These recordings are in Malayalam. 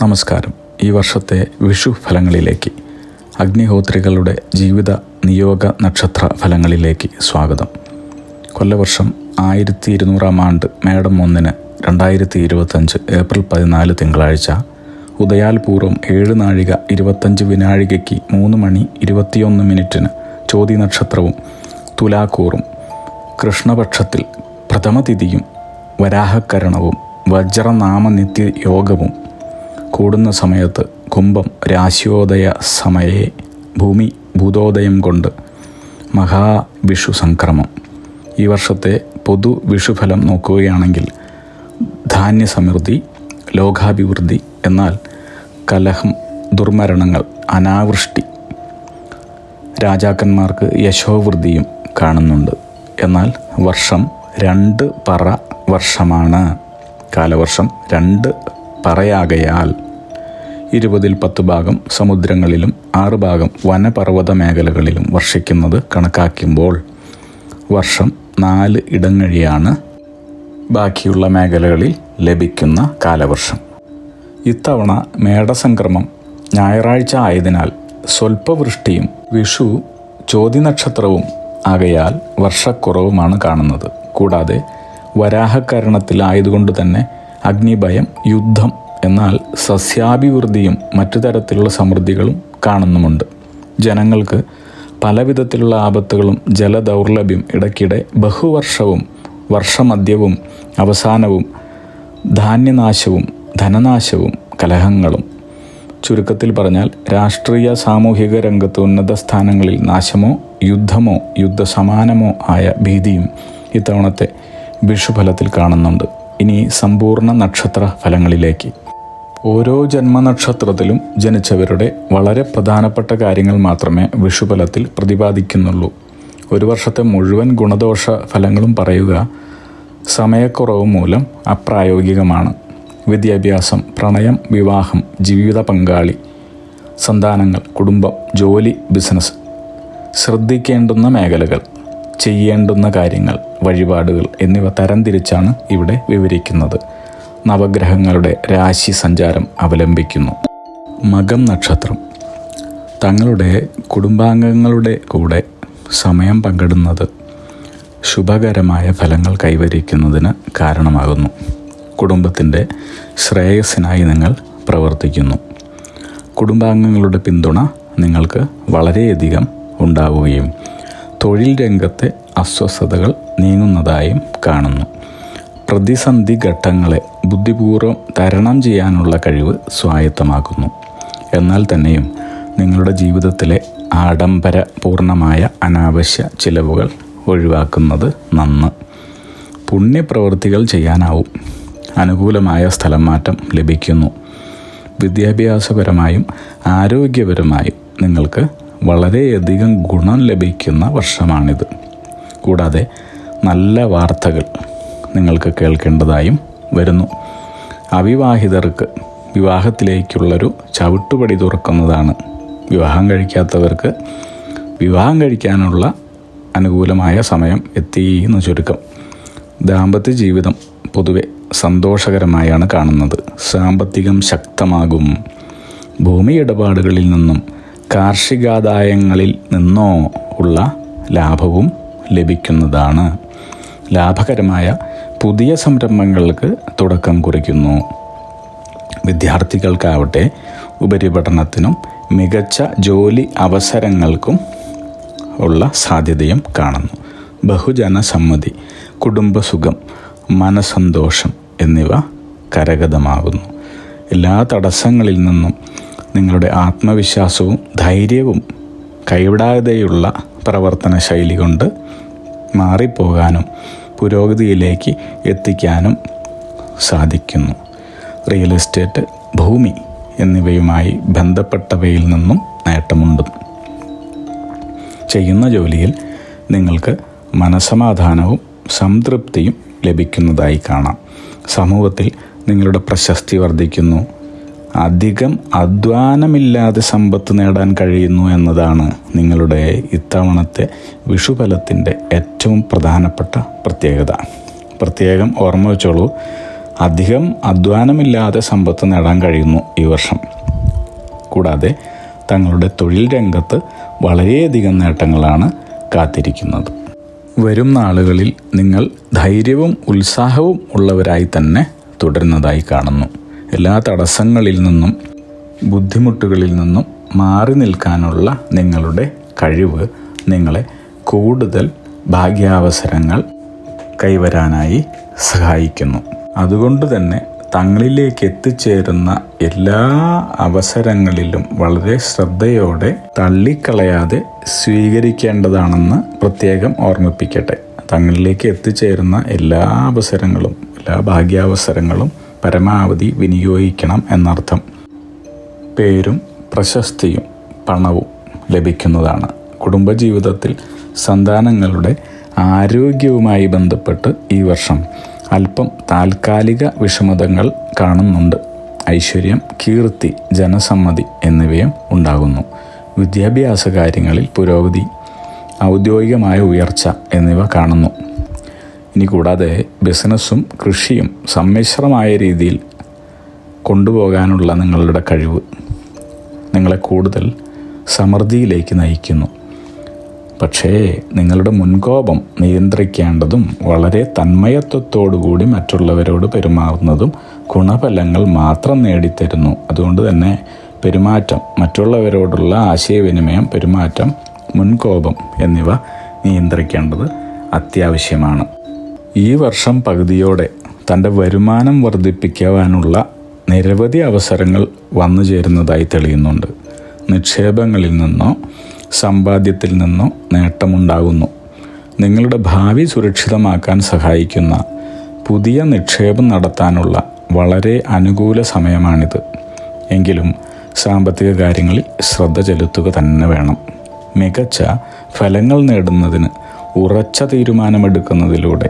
നമസ്കാരം. ഈ വർഷത്തെ വിഷു ഫലങ്ങളിലേക്ക്, അഗ്നിഹോത്രികളുടെ ജീവിത നിയോഗ നക്ഷത്ര ഫലങ്ങളിലേക്ക് സ്വാഗതം. കൊല്ലവർഷം 1200 ആണ്ട് മേടം 1 2025 ഏപ്രിൽ 14 തിങ്കളാഴ്ച ഉദയാൽ പൂർവ്വം 7 നാഴിക 25 വിനാഴികയ്ക്ക് 3 മണി 21 മിനിറ്റിന് ചോതി നക്ഷത്രവും തുലാക്കൂറും കൃഷ്ണപക്ഷത്തിൽ പ്രഥമതിഥിയും വരാഹക്കരണവും വജ്രനാമനിത്യ യോഗവും കൂടുന്ന സമയത്ത് കുംഭം രാശിയോദയ സമയേ ഭൂമി ഭൂതോദയം കൊണ്ട് മഹാവിഷു സംക്രമം. ഈ വർഷത്തെ പൊതു വിഷുഫലം നോക്കുകയാണെങ്കിൽ ധാന്യസമൃദ്ധി, ലോകാഭിവൃദ്ധി, എന്നാൽ കലഹം, ദുർമരണങ്ങൾ, അനാവൃഷ്ടി, രാജാക്കന്മാർക്ക് യശോവൃദ്ധിയും കാണുന്നുണ്ട്. എന്നാൽ വർഷം 2 പറ വർഷമാണ്. കാലവർഷം 2 പറയാകയാൽ 20ൽ 10 ഭാഗം സമുദ്രങ്ങളിലും 6 ഭാഗം വനപർവ്വത മേഖലകളിലും വർഷിക്കുന്നത് കണക്കാക്കുമ്പോൾ വർഷം 4 ഇടങ്ങഴിയാണ് ബാക്കിയുള്ള മേഖലകളിൽ ലഭിക്കുന്ന കാലവർഷം. ഇത്തവണ മേടസംക്രമം ഞായറാഴ്ച ആയതിനാൽ സ്വൽപ്പവൃഷ്ടിയും വിഷു ചോതി നക്ഷത്രവും ആകയാൽ വർഷക്കുറവുമാണ് കാണുന്നത്. കൂടാതെ വരാഹക്കരണത്തിലായതുകൊണ്ട് തന്നെ അഗ്നിഭയം, യുദ്ധം, എന്നാൽ സസ്യാഭിവൃദ്ധിയും മറ്റു തരത്തിലുള്ള സമൃദ്ധികളും കാണുന്നുമുണ്ട്. ജനങ്ങൾക്ക് പലവിധത്തിലുള്ള ആപത്തുകളും ജലദൗർലഭ്യം, ഇടയ്ക്കിടെ ബഹുവർഷവും വർഷമധ്യവും അവസാനവും ധാന്യനാശവും ധനനാശവും കലഹങ്ങളും, ചുരുക്കത്തിൽ പറഞ്ഞാൽ രാഷ്ട്രീയ സാമൂഹിക രംഗത്ത് ഉന്നത സ്ഥാനങ്ങളിൽ നാശമോ യുദ്ധമോ യുദ്ധസമാനമോ ആയ ഭീതിയും ഇത്തവണത്തെ വിഷുഫലത്തിൽ കാണുന്നുണ്ട്. ഇനി സമ്പൂർണ്ണ നക്ഷത്ര ഫലങ്ങളിലേക്ക്. ഓരോ ജന്മനക്ഷത്രത്തിലും ജനിച്ചവരുടെ വളരെ പ്രധാനപ്പെട്ട കാര്യങ്ങൾ മാത്രമേ വിഷുഫലത്തിൽ പ്രതിപാദിക്കുന്നുള്ളൂ. ഒരു വർഷത്തെ മുഴുവൻ ഗുണദോഷ ഫലങ്ങളും പറയുക സമയക്കുറവ് മൂലം അപ്രായോഗികമാണ്. വിദ്യാഭ്യാസം, പ്രണയം, വിവാഹം, ജീവിത പങ്കാളി, സന്താനങ്ങൾ, കുടുംബം, ജോലി, ബിസിനസ്, ശ്രദ്ധിക്കേണ്ടുന്ന മേഖലകൾ, ചെയ്യേണ്ടുന്ന കാര്യങ്ങൾ, വഴിപാടുകൾ എന്നിവ തരംതിരിച്ചാണ് ഇവിടെ വിവരിക്കുന്നത്. നവഗ്രഹങ്ങളുടെ രാശി സഞ്ചാരം അവലംബിക്കുന്നു. മകം നക്ഷത്രം തങ്ങളുടെ കുടുംബാംഗങ്ങളുടെ കൂടെ സമയം പങ്കിടുന്നത് ശുഭകരമായ ഫലങ്ങൾ കൈവരിക്കുന്നതിന് കാരണമാകുന്നു. കുടുംബത്തിൻ്റെ ശ്രേയസ്സിനായി നിങ്ങൾ പ്രവർത്തിക്കുന്നു. കുടുംബാംഗങ്ങളുടെ പിന്തുണ നിങ്ങൾക്ക് വളരെയധികം ഉണ്ടാവുകയും തൊഴിൽ രംഗത്തെ അസ്വസ്ഥതകൾ നീങ്ങുന്നതായും കാണുന്നു. പ്രതിസന്ധി ഘട്ടങ്ങളെ ബുദ്ധിപൂർവ്വം തരണം ചെയ്യാനുള്ള കഴിവ് സ്വായത്തമാക്കുന്നു. എന്നാൽ തന്നെയും നിങ്ങളുടെ ജീവിതത്തിലെ ആഡംബരപൂർണമായ അനാവശ്യ ചിലവുകൾ ഒഴിവാക്കുന്നത് നന്ന്. പുണ്യപ്രവൃത്തികൾ ചെയ്യാനാവും. അനുകൂലമായ സ്ഥലം മാറ്റം ലഭിക്കുന്നു. വിദ്യാഭ്യാസപരമായും ആരോഗ്യപരമായും നിങ്ങൾക്ക് വളരെയധികം ഗുണം ലഭിക്കുന്ന വർഷമാണിത്. കൂടാതെ നല്ല വാർത്തകൾ നിങ്ങൾക്ക് കേൾക്കേണ്ടതായും വരുന്നു. അവിവാഹിതർക്ക് വിവാഹത്തിലേക്കുള്ളൊരു ചവിട്ടുപടി തുറക്കുന്നതാണ്. വിവാഹം കഴിക്കാത്തവർക്ക് വിവാഹം കഴിക്കാനുള്ള അനുകൂലമായ സമയം എത്തി എന്ന് ചുരുക്കം. ദാമ്പത്യ ജീവിതം പൊതുവെ സന്തോഷകരമായാണ് കാണുന്നത്. സാമ്പത്തികം ശക്തമാകും. ഭൂമി ഇടപാടുകളിൽ നിന്നും കാർഷികാദായങ്ങളിൽ നിന്നോ ഉള്ള ലാഭവും ലഭിക്കുന്നതാണ്. ലാഭകരമായ പുതിയ സംരംഭങ്ങൾക്ക് തുടക്കം കുറിക്കുന്നു. വിദ്യാർത്ഥികൾക്കാവട്ടെ ഉപരിപഠനത്തിനും മികച്ച ജോലി അവസരങ്ങൾക്കും ഉള്ള സാധ്യതയും കാണുന്നു. ബഹുജന സമ്മതി, കുടുംബസുഖം, മനസന്തോഷം എന്നിവ കരഗതമാകുന്നു. എല്ലാ തടസ്സങ്ങളിൽ നിന്നും നിങ്ങളുടെ ആത്മവിശ്വാസവും ധൈര്യവും കൈവിടാതെയുള്ള പ്രവർത്തന ശൈലി കൊണ്ട് മാറിപ്പോകാനും പുരോഗതിയിലേക്ക് എത്തിക്കാനും സാധിക്കുന്നു. റിയൽ എസ്റ്റേറ്റ്, ഭൂമി എന്നിവയുമായി ബന്ധപ്പെട്ടവയിൽ നിന്നും നേട്ടമുണ്ട്. ചെയ്യുന്ന ജോലിയിൽ നിങ്ങൾക്ക് മനസമാധാനവും സംതൃപ്തിയും ലഭിക്കുന്നതായി കാണാം. സമൂഹത്തിൽ നിങ്ങളുടെ പ്രശസ്തി വർദ്ധിക്കുന്നു. അധികം അധ്വാനമില്ലാതെ സമ്പത്ത് നേടാൻ കഴിയുന്നു എന്നതാണ് നിങ്ങളുടെ ഇത്തവണത്തെ വിഷുഫലത്തിൻ്റെ ഏറ്റവും പ്രധാനപ്പെട്ട പ്രത്യേകത. പ്രത്യേകം ഓർമ്മ വെച്ചോളൂ, അധികം അധ്വാനമില്ലാതെ സമ്പത്ത് നേടാൻ കഴിയുന്നു ഈ വർഷം. കൂടാതെ തങ്ങളുടെ തൊഴിൽ രംഗത്ത് വളരെയധികം നേട്ടങ്ങളാണ് കാത്തിരിക്കുന്നത്. വരും നാളുകളിൽ നിങ്ങൾ ധൈര്യവും ഉത്സാഹവും ഉള്ളവരായി തന്നെ തുടരുന്നതായി കാണുന്നു. എല്ലാ തടസ്സങ്ങളിൽ നിന്നും ബുദ്ധിമുട്ടുകളിൽ നിന്നും മാറി നിൽക്കാനുള്ള നിങ്ങളുടെ കഴിവ് നിങ്ങളെ കൂടുതൽ ഭാഗ്യാവസരങ്ങൾ കൈവരാനായി സഹായിക്കുന്നു. അതുകൊണ്ട് തന്നെ തങ്ങളിലേക്ക് എത്തിച്ചേരുന്ന എല്ലാ അവസരങ്ങളിലും വളരെ ശ്രദ്ധയോടെ തള്ളിക്കളയാതെ സ്വീകരിക്കേണ്ടതാണെന്ന് പ്രത്യേകം ഓർമ്മിപ്പിക്കട്ടെ. തങ്ങളിലേക്ക് എത്തിച്ചേരുന്ന എല്ലാ അവസരങ്ങളും, എല്ലാ ഭാഗ്യാവസരങ്ങളും പരമാവധി വിനിയോഗിക്കണം എന്നർത്ഥം. പേരും പ്രശസ്തിയും പണവും ലഭിക്കുന്നതാണ്. കുടുംബജീവിതത്തിൽ സന്താനങ്ങളുടെ ആരോഗ്യവുമായി ബന്ധപ്പെട്ട് ഈ വർഷം അല്പം താൽക്കാലിക വിഷമതകൾ കാണുന്നുണ്ട്. ഐശ്വര്യം, കീർത്തി, ജനസമ്മതി എന്നിവയും ഉണ്ടാകുന്നു. വിദ്യാഭ്യാസ കാര്യങ്ങളിൽ പുരോഗതി, ഔദ്യോഗികമായ ഉയർച്ച എന്നിവ കാണുന്നു. ഇനി കൂടാതെ ബിസിനസ്സും കൃഷിയും സമ്മിശ്രമായ രീതിയിൽ കൊണ്ടുപോകാനുള്ള നിങ്ങളുടെ കഴിവ് നിങ്ങളെ കൂടുതൽ സമൃദ്ധിയിലേക്ക് നയിക്കുന്നു. പക്ഷേ നിങ്ങളുടെ മുൻകോപം നിയന്ത്രിക്കേണ്ടതും വളരെ തന്മയത്വത്തോടുകൂടി മറ്റുള്ളവരോട് പെരുമാറുന്നതും ഗുണഫലങ്ങൾ മാത്രം നേടിത്തരുന്നു. അതുകൊണ്ട് തന്നെ പെരുമാറ്റം, മറ്റുള്ളവരോടുള്ള ആശയവിനിമയം, പെരുമാറ്റം, മുൻകോപം എന്നിവ നിയന്ത്രിക്കേണ്ടത് അത്യാവശ്യമാണ്. ഈ വർഷം പകുതിയോടെ തൻ്റെ വരുമാനം വർദ്ധിപ്പിക്കുവാനുള്ള നിരവധി അവസരങ്ങൾ വന്നു ചേരുന്നതായി തെളിയുന്നുണ്ട്. നിക്ഷേപങ്ങളിൽ നിന്നോ സമ്പാദ്യത്തിൽ നിന്നോ നേട്ടമുണ്ടാകുന്നു. നിങ്ങളുടെ ഭാവി സുരക്ഷിതമാക്കാൻ സഹായിക്കുന്ന പുതിയ നിക്ഷേപം നടത്താനുള്ള വളരെ അനുകൂല സമയമാണിത്. എങ്കിലും സാമ്പത്തിക കാര്യങ്ങളിൽ ശ്രദ്ധ ചെലുത്തുക തന്നെ വേണം. മികച്ച ഫലങ്ങൾ നേടുന്നതിന് ഉറച്ച തീരുമാനമെടുക്കുന്നതിലൂടെ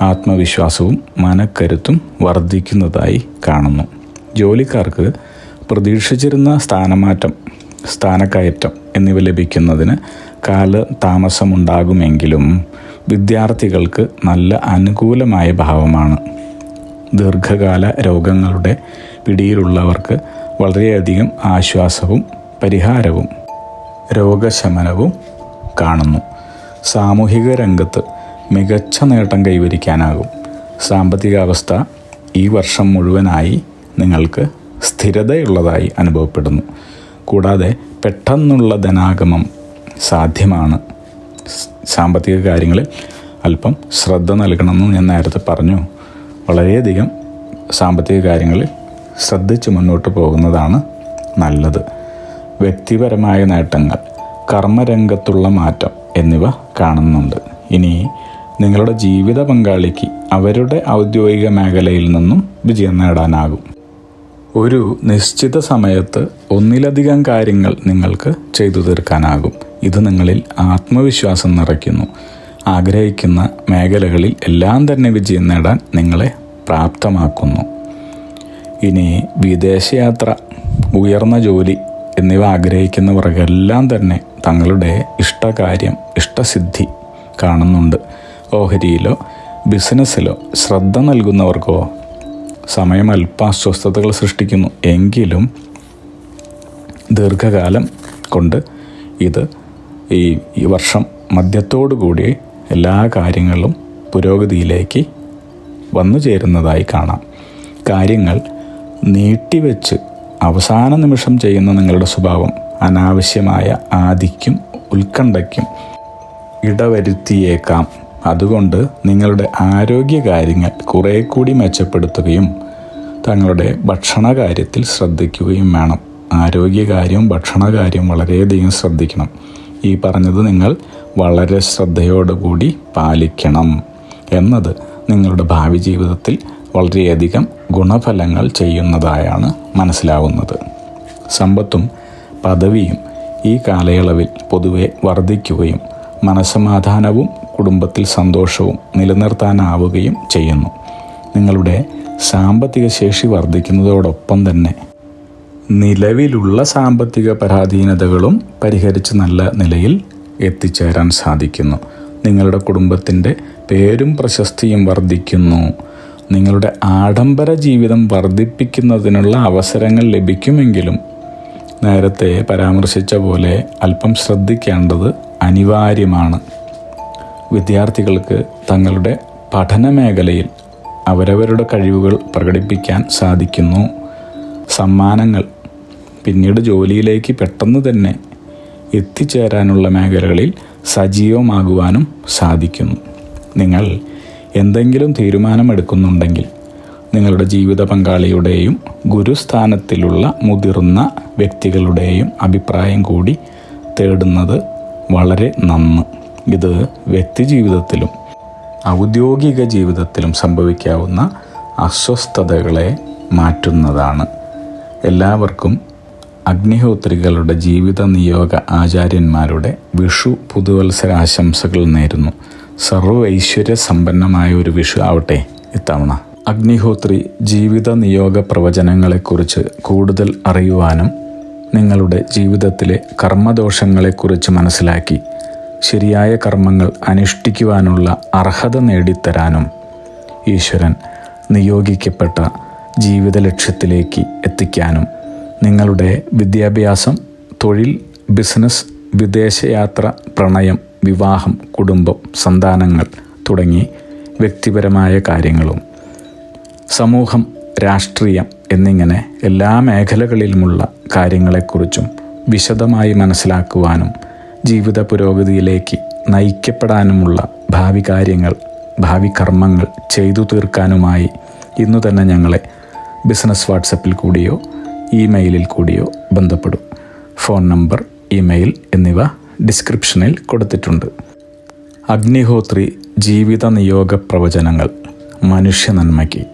ആത്മവിശ്വാസവും മനക്കരുത്തും വർദ്ധിക്കുന്നതായി കാണുന്നു. ജോലിക്കാർക്ക് പ്രതീക്ഷിച്ചിരുന്ന സ്ഥാനമാറ്റം, സ്ഥാനക്കയറ്റം എന്നിവ ലഭിക്കുന്നതിന് കാലതാമസമുണ്ടാകുമെങ്കിലും വിദ്യാർത്ഥികൾക്ക് നല്ല അനുകൂലമായ ഭാവമാണ്. ദീർഘകാല രോഗങ്ങളുടെ പിടിയിലുള്ളവർക്ക് വളരെയധികം ആശ്വാസവും പരിഹാരവും രോഗശമനവും കാണുന്നു. സാമൂഹിക രംഗത്ത് മികച്ച നേട്ടം കൈവരിക്കാനാകും. സാമ്പത്തികാവസ്ഥ ഈ വർഷം മുഴുവനായി നിങ്ങൾക്ക് സ്ഥിരതയുള്ളതായി അനുഭവപ്പെടുന്നു. കൂടാതെ പെട്ടെന്നുള്ള ധനാഗമം സാധ്യമാണ്. സാമ്പത്തിക കാര്യങ്ങളിൽ അല്പം ശ്രദ്ധ നൽകണമെന്ന് ഞാൻ നേരത്തെ പറഞ്ഞു. വളരെയധികം സാമ്പത്തിക കാര്യങ്ങളിൽ ശ്രദ്ധിച്ച് മുന്നോട്ട് പോകുന്നതാണ് നല്ലത്. വ്യക്തിപരമായ നേട്ടങ്ങൾ, കർമ്മരംഗത്തുള്ള മാറ്റം എന്നിവ കാണുന്നുണ്ട്. ഇനി നിങ്ങളുടെ ജീവിത പങ്കാളിക്ക് അവരുടെ ഔദ്യോഗിക മേഖലയിൽ നിന്നും വിജയം നേടാനാകും. ഒരു നിശ്ചിത സമയത്ത് ഒന്നിലധികം കാര്യങ്ങൾ നിങ്ങൾക്ക് ചെയ്തു തീർക്കാനാകും. ഇത് നിങ്ങളിൽ ആത്മവിശ്വാസം നിറയ്ക്കുന്നു. ആഗ്രഹിക്കുന്ന മേഖലകളിൽ എല്ലാം തന്നെ വിജയം നേടാൻ നിങ്ങളെ പ്രാപ്തമാക്കുന്നു. ഇനി വിദേശയാത്ര, ഉയർന്ന ജോലി എന്നിവ ആഗ്രഹിക്കുന്നവർക്കെല്ലാം തന്നെ തങ്ങളുടെ ഇഷ്ടകാര്യം, ഇഷ്ടസിദ്ധി കാണുന്നുണ്ട്. ഓഹരിയിലോ ബിസിനസ്സിലോ ശ്രദ്ധ നൽകുന്നവർക്കോ സമയം അല്പം അസ്വസ്ഥതകൾ സൃഷ്ടിക്കുന്നു. എങ്കിലും ദീർഘകാലം കൊണ്ട് ഇത് ഈ വർഷം മധ്യത്തോടുകൂടി എല്ലാ കാര്യങ്ങളും പുരോഗതിയിലേക്ക് വന്നു ചേരുന്നതായി കാണാം. കാര്യങ്ങൾ നീട്ടിവെച്ച് അവസാന നിമിഷം ചെയ്യുന്ന നിങ്ങളുടെ സ്വഭാവം അനാവശ്യമായ ആധിക്കും ഉത്കണ്ഠയ്ക്കും ഇടവരുത്തിയേക്കാം. അതുകൊണ്ട് നിങ്ങളുടെ ആരോഗ്യകാര്യങ്ങൾ കുറെ കൂടി മെച്ചപ്പെടുത്തുകയും തങ്ങളുടെ ഭക്ഷണകാര്യത്തിൽ ശ്രദ്ധിക്കുകയും വേണം. ആരോഗ്യകാര്യവും ഭക്ഷണകാര്യവും വളരെയധികം ശ്രദ്ധിക്കണം. ഈ പറഞ്ഞത് നിങ്ങൾ വളരെ ശ്രദ്ധയോടുകൂടി പാലിക്കണം എന്നത് നിങ്ങളുടെ ഭാവി ജീവിതത്തിൽ വളരെയധികം ഗുണഫലങ്ങൾ ചെയ്യുന്നതായാണ് മനസ്സിലാവുന്നത്. സമ്പത്തും പദവിയും ഈ കാലയളവിൽ പൊതുവെ വർദ്ധിക്കുകയും മനസ്സമാധാനവും കുടുംബത്തിൽ സന്തോഷവും നിലനിർത്താനാവുകയും ചെയ്യുന്നു. നിങ്ങളുടെ സാമ്പത്തിക ശേഷി വർദ്ധിക്കുന്നതോടൊപ്പം തന്നെ നിലവിലുള്ള സാമ്പത്തിക പരാധീനതകളും പരിഹരിച്ച് നല്ല നിലയിൽ എത്തിച്ചേരാൻ സാധിക്കുന്നു. നിങ്ങളുടെ കുടുംബത്തിൻ്റെ പേരും പ്രശസ്തിയും വർദ്ധിക്കുന്നു. നിങ്ങളുടെ ആഡംബര ജീവിതം വർദ്ധിപ്പിക്കുന്നതിനുള്ള അവസരങ്ങൾ ലഭിക്കുമെങ്കിലും നേരത്തെ പരാമർശിച്ച പോലെ അല്പം ശ്രദ്ധിക്കേണ്ടത് അനിവാര്യമാണ്. വിദ്യാർത്ഥികൾക്ക് തങ്ങളുടെ പഠന മേഖലയിൽ അവരവരുടെ കഴിവുകൾ പ്രകടിപ്പിക്കാൻ സാധിക്കുന്നു. സമ്മാനങ്ങൾ പിന്നീട് ജോലിയിലേക്ക് പെട്ടെന്ന് തന്നെ എത്തിച്ചേരാനുള്ള മേഖലകളിൽ സജീവമാകുവാനും സാധിക്കുന്നു. നിങ്ങൾ എന്തെങ്കിലും തീരുമാനമെടുക്കുന്നുണ്ടെങ്കിൽ നിങ്ങളുടെ ജീവിത പങ്കാളിയുടെയും ഗുരുസ്ഥാനത്തിലുള്ള മുതിർന്ന വ്യക്തികളുടെയും അഭിപ്രായം കൂടി തേടുന്നത് വളരെ നന്ന്. ഇത് വ്യക്തി ജീവിതത്തിലും ഔദ്യോഗിക ജീവിതത്തിലും സംഭവിക്കാവുന്ന അസ്വസ്ഥതകളെ മാറ്റുന്നതാണ്. എല്ലാവർക്കും അഗ്നിഹോത്രികളുടെ ജീവിത നിയോഗ ആചാര്യന്മാരുടെ വിഷു പുതുവത്സര ആശംസകൾ നേരുന്നു. സർവ്വ ഐശ്വര്യ സമ്പന്നമായ ഒരു വിഷു ആവട്ടെ ഇത്തവണ. അഗ്നിഹോത്രി ജീവിത നിയോഗ പ്രവചനങ്ങളെക്കുറിച്ച് കൂടുതൽ അറിയുവാനും നിങ്ങളുടെ ജീവിതത്തിലെ കർമ്മദോഷങ്ങളെക്കുറിച്ച് മനസ്സിലാക്കി ശരിയായ കർമ്മങ്ങൾ അനുഷ്ഠിക്കുവാനുള്ള അർഹത നേടിത്തരാനും ഈശ്വരൻ നിയോഗിക്കപ്പെട്ട ജീവിത ലക്ഷ്യത്തിലേക്ക് എത്തിക്കാനും നിങ്ങളുടെ വിദ്യാഭ്യാസം, തൊഴിൽ, ബിസിനസ്, വിദേശയാത്ര, പ്രണയം, വിവാഹം, കുടുംബം, സന്താനങ്ങൾ തുടങ്ങി വ്യക്തിപരമായ കാര്യങ്ങളും സമൂഹം, രാഷ്ട്രീയം എന്നിങ്ങനെ എല്ലാ മേഖലകളിലുമുള്ള കാര്യങ്ങളെക്കുറിച്ചും വിശദമായി മനസ്സിലാക്കുവാനും ജീവിത പുരോഗതിയിലേക്ക് നയിക്കപ്പെടാനുമുള്ള ഭാവി കാര്യങ്ങൾ, ഭാവി കർമ്മങ്ങൾ ചെയ്തു തീർക്കാനുമായി ഇന്നു തന്നെ ഞങ്ങളെ ബിസിനസ് വാട്സപ്പിൽ കൂടിയോ ഇമെയിലിൽ കൂടിയോ ബന്ധപ്പെടും. ഫോൺ നമ്പർ, ഇമെയിൽ എന്നിവ ഡിസ്ക്രിപ്ഷനിൽ കൊടുത്തിട്ടുണ്ട്. അഗ്നിഹോത്രി ജീവിത നിയോഗ പ്രവചനങ്ങൾ മനുഷ്യ നന്മയ്ക്ക്.